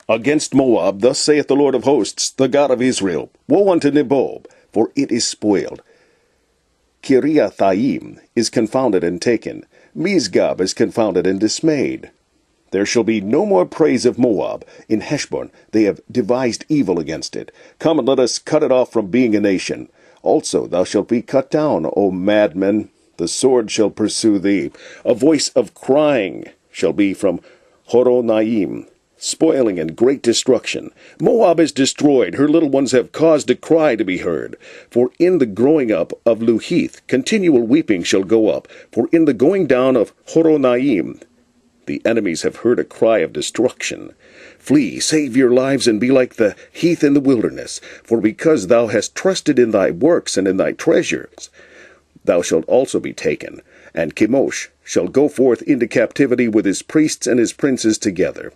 Against Moab, thus saith the Lord of hosts, the God of Israel, Woe unto Nebo, for it is spoiled. Kiriathaim is confounded and taken. Misgab is confounded and dismayed. There shall be no more praise of Moab. In Heshbon they have devised evil against it. Come and let us cut it off from being a nation. Also thou shalt be cut down, O Madmen. The sword shall pursue thee. A voice of crying shall be from Horonaim, spoiling and great destruction. Moab is destroyed, her little ones have caused a cry to be heard. For in the growing up of Luhith continual weeping shall go up. For in the going down of Horonaim the enemies have heard a cry of destruction. Flee, save your lives, and be like the heath in the wilderness. For because thou hast trusted in thy works and in thy treasures, thou shalt also be taken. And Chemosh shall go forth into captivity with his priests and his princes together.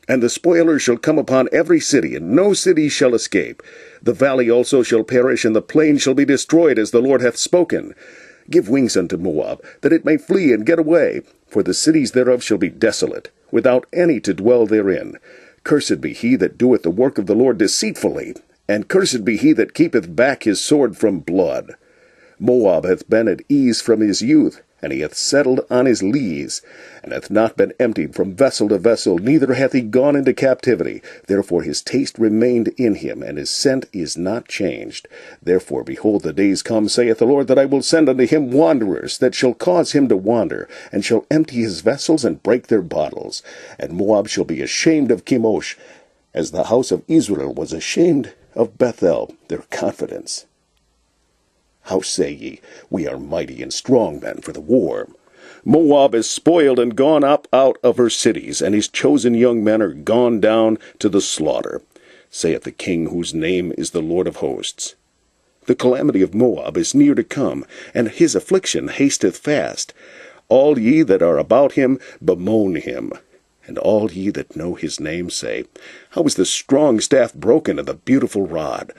And the spoiler shall come upon every city, and no city shall escape. The valley also shall perish, and the plain shall be destroyed, as the Lord hath spoken. Give wings unto Moab, that it may flee and get away. For the cities thereof shall be desolate, without any to dwell therein. Cursed be he that doeth the work of the Lord deceitfully, and cursed be he that keepeth back his sword from blood. Moab hath been at ease from his youth, and he hath settled on his lees, and hath not been emptied from vessel to vessel, neither hath he gone into captivity. Therefore his taste remained in him, and his scent is not changed. Therefore, behold, the days come, saith the Lord, that I will send unto him wanderers, that shall cause him to wander, and shall empty his vessels, and break their bottles. And Moab shall be ashamed of Chemosh, as the house of Israel was ashamed of Bethel, their confidence. How say ye, We are mighty and strong men for the war? Moab is spoiled and gone up out of her cities, and his chosen young men are gone down to the slaughter, saith the King, whose name is the Lord of hosts. The calamity of Moab is near to come, and his affliction hasteth fast. All ye that are about him bemoan him, and all ye that know his name say, How is the strong staff broken, and the beautiful rod?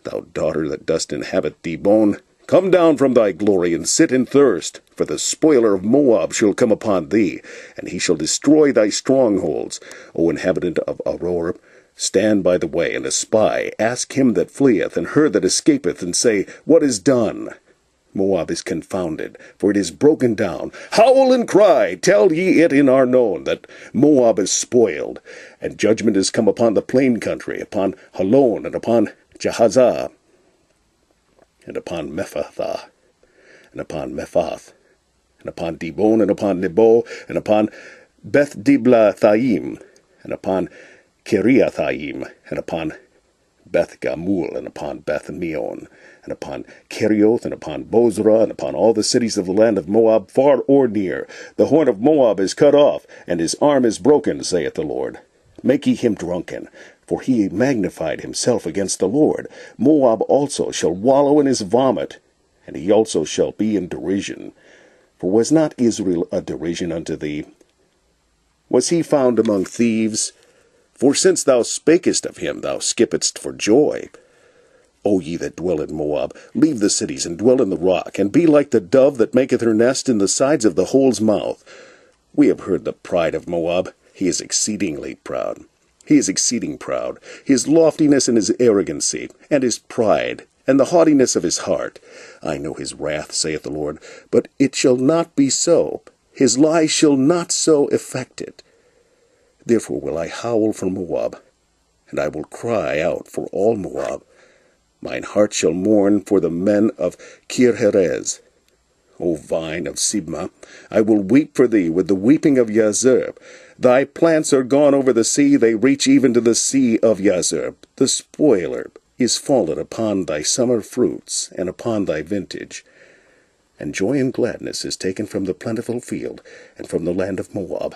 Thou daughter that dost inhabit Dibon, come down from thy glory, and sit in thirst. For the spoiler of Moab shall come upon thee, and he shall destroy thy strongholds. O inhabitant of Aurora, stand by the way, and espy. Ask him that fleeth, and her that escapeth, and say, What is done? Moab is confounded, for it is broken down. Howl and cry, tell ye it in Arnon, that Moab is spoiled. And judgment is come upon the plain country, upon Halon, and upon Jahazah, and upon Mephathah, and upon Mephath, and upon Dibon, and upon Nebo, and upon Beth-Diblathaim, and upon Kiriathaim, and upon Beth-Gamul, and upon Beth-Meon, and upon Kerioth, and upon Bozrah, and upon all the cities of the land of Moab, far or near. The horn of Moab is cut off, and his arm is broken, saith the Lord. Make ye him drunken, for he magnified himself against the Lord. Moab also shall wallow in his vomit, and he also shall be in derision. For was not Israel a derision unto thee? Was he found among thieves? For since thou spakest of him, thou skippedst for joy. O ye that dwell in Moab, leave the cities, and dwell in the rock, and be like the dove that maketh her nest in the sides of the hole's mouth. We have heard the pride of Moab. He is exceedingly proud. He is exceeding proud, his loftiness and his arrogancy, and his pride, and the haughtiness of his heart. I know his wrath, saith the Lord, but it shall not be so. His lies shall not so effect it. Therefore will I howl for Moab, and I will cry out for all Moab. Mine heart shall mourn for the men of Kirherez. O vine of Sibmah, I will weep for thee with the weeping of Yazer. Thy plants are gone over the sea, they reach even to the sea of Yazer. The spoiler is fallen upon thy summer fruits, and upon thy vintage. And joy and gladness is taken from the plentiful field, and from the land of Moab.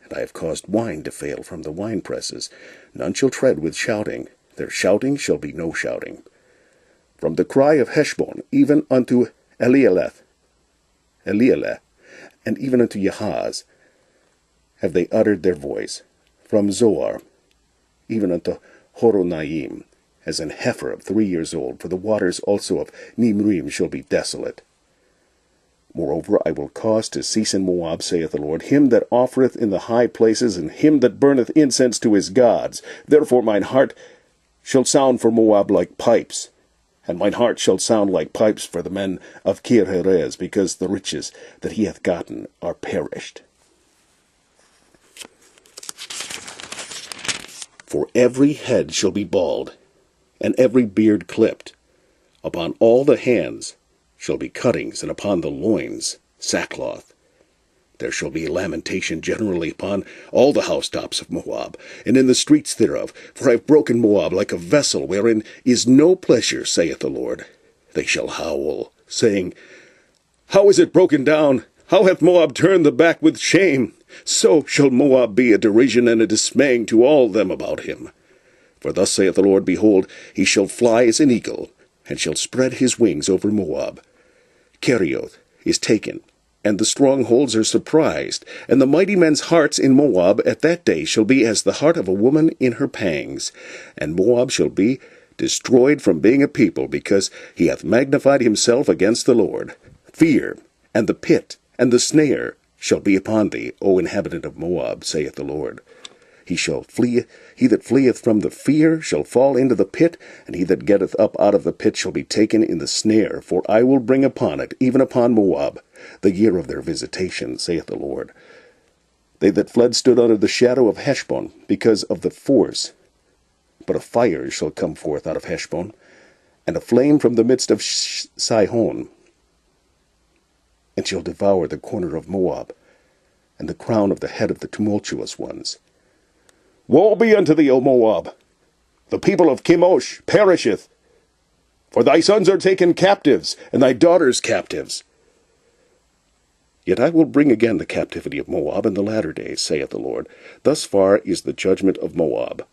And I have caused wine to fail from the winepresses. None shall tread with shouting, their shouting shall be no shouting. From the cry of Heshbon, even unto Elieleh, and even unto Yahaz, have they uttered their voice. From Zoar, even unto Horonaim, as an heifer of 3 years old, for the waters also of Nimrim shall be desolate. Moreover, I will cause to cease in Moab, saith the Lord, him that offereth in the high places, and him that burneth incense to his gods. Therefore mine heart shall sound for Moab like pipes, and mine heart shall sound like pipes for the men of Kiriathaim, because the riches that he hath gotten are perished. For every head shall be bald, and every beard clipped. Upon all the hands shall be cuttings, and upon the loins sackcloth. There shall be lamentation generally upon all the housetops of Moab, and in the streets thereof. For I have broken Moab like a vessel wherein is no pleasure, saith the Lord. They shall howl, saying, How is it broken down? How hath Moab turned the back with shame? So shall Moab be a derision and a dismaying to all them about him. For thus saith the Lord, Behold, he shall fly as an eagle, and shall spread his wings over Moab. Kerioth is taken, and the strongholds are surprised, and the mighty men's hearts in Moab at that day shall be as the heart of a woman in her pangs. And Moab shall be destroyed from being a people, because he hath magnified himself against the Lord. Fear, and the pit, and the snare shall be upon thee, O inhabitant of Moab, saith the Lord. He shall flee, he that fleeth from the fear shall fall into the pit, and he that getteth up out of the pit shall be taken in the snare. For I will bring upon it, even upon Moab, the year of their visitation, saith the Lord. They that fled stood under the shadow of Heshbon, because of the force. But a fire shall come forth out of Heshbon, and a flame from the midst of Sihon, and shall devour the corner of Moab, and the crown of the head of the tumultuous ones. Woe be unto thee, O Moab! The people of Chemosh perisheth, for thy sons are taken captives, and thy daughters captives. Yet I will bring again the captivity of Moab in the latter days, saith the Lord. Thus far is the judgment of Moab.